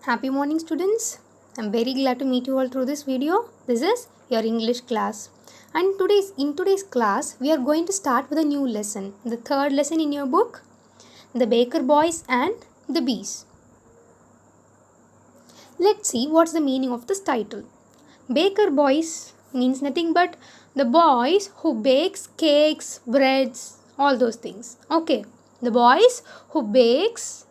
Happy morning, students. I'm very glad to meet you all through this video. This is your English class. And in today's class, we are going to start with a new lesson. The third lesson in your book, The Baker Boys and the Bees. Let's see what's the meaning of this title. Baker Boys means nothing but the boys who bakes cakes, breads, all those things. Okay. The boys who bakes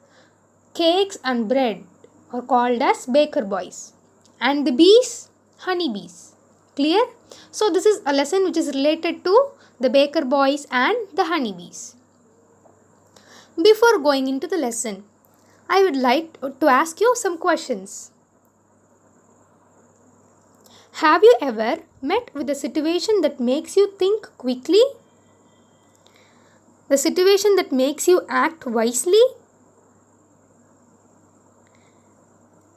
cakes and bread are called as baker boys. And the bees, honey bees. Clear? So this is a lesson which is related to the baker boys and the honey bees. Before going into the lesson, I would like to ask you some questions. Have you ever met with a situation that makes you think quickly? The situation that makes you act wisely?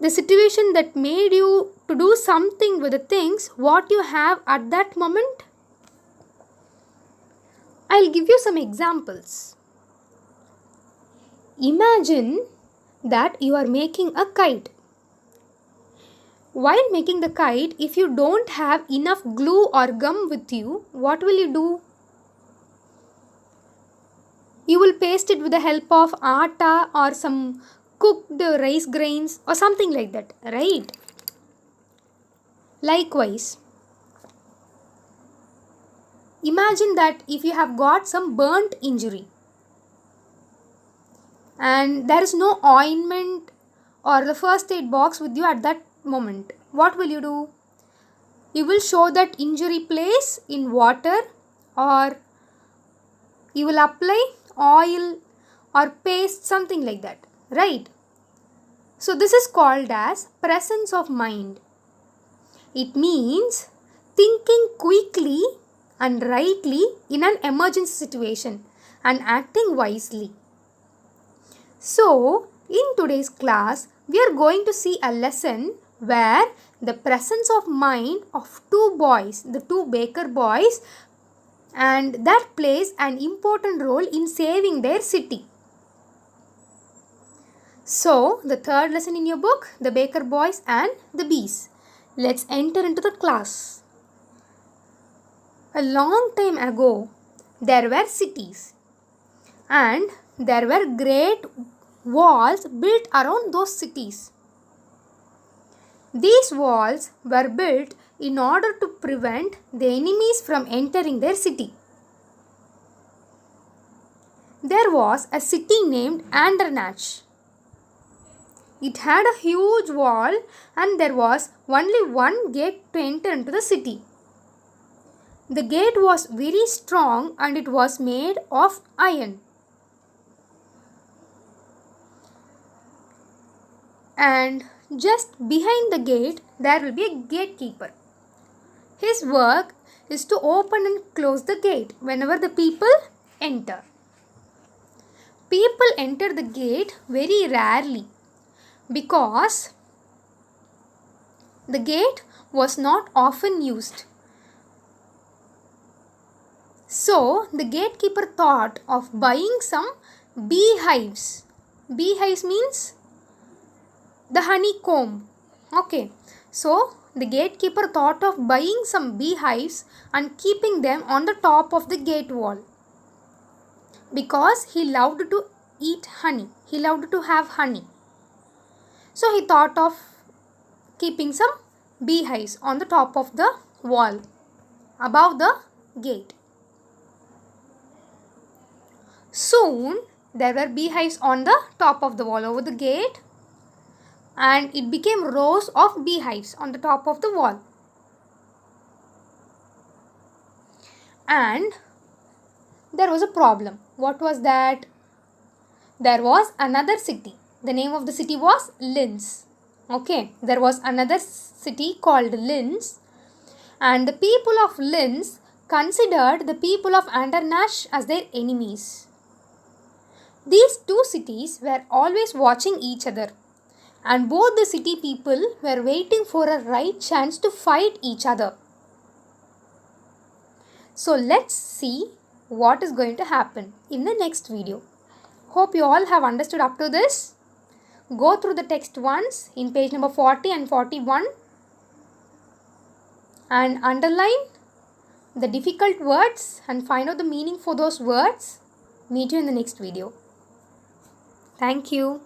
The situation that made you to do something with the things what you have at that moment? I'll give you some examples. Imagine that you are making a kite. While making the kite, if you don't have enough glue or gum with you, what will you do? You will paste it with the help of atta or some cooked rice grains or something like that, right? Likewise, imagine that if you have got some burnt injury and there is no ointment or the first aid box with you at that moment, what will you do? You will show that injury place in water, or you will apply oil or paste, something like that, right? So this is called as presence of mind. It means thinking quickly and rightly in an emergency situation and acting wisely. So, in today's class, we are going to see a lesson where the presence of mind of two boys, the two baker boys, and that plays an important role in saving their city. So, the third lesson in your book, The Baker Boys and the Bees. Let's enter into the class. A long time ago, there were cities and there were great walls built around those cities. These walls were built in order to prevent the enemies from entering their city. There was a city named Andernach. It had a huge wall and there was only one gate to enter into the city. The gate was very strong and it was made of iron. And just behind the gate there will be a gatekeeper. His work is to open and close the gate whenever the people enter. People enter the gate very rarely because the gate was not often used. So the gatekeeper thought of buying some beehives. Beehives means the honeycomb. Okay. So the gatekeeper thought of buying some beehives and keeping them on the top of the gate wall. Because he loved to eat honey. He loved to have honey. So he thought of keeping some beehives on the top of the wall above the gate. Soon there were beehives on the top of the wall over the gate, and it became rows of beehives on the top of the wall. And there was a problem. What was that? There was another city. The name of the city was Linz. Okay, there was another city called Linz, and the people of Linz considered the people of Andernach as their enemies. These two cities were always watching each other, and both the city people were waiting for a right chance to fight each other. So let's see what is going to happen in the next video. Hope you all have understood up to this. Go through the text once in page number 40 and 41 and underline the difficult words and find out the meaning for those words. Meet you in the next video. Thank you.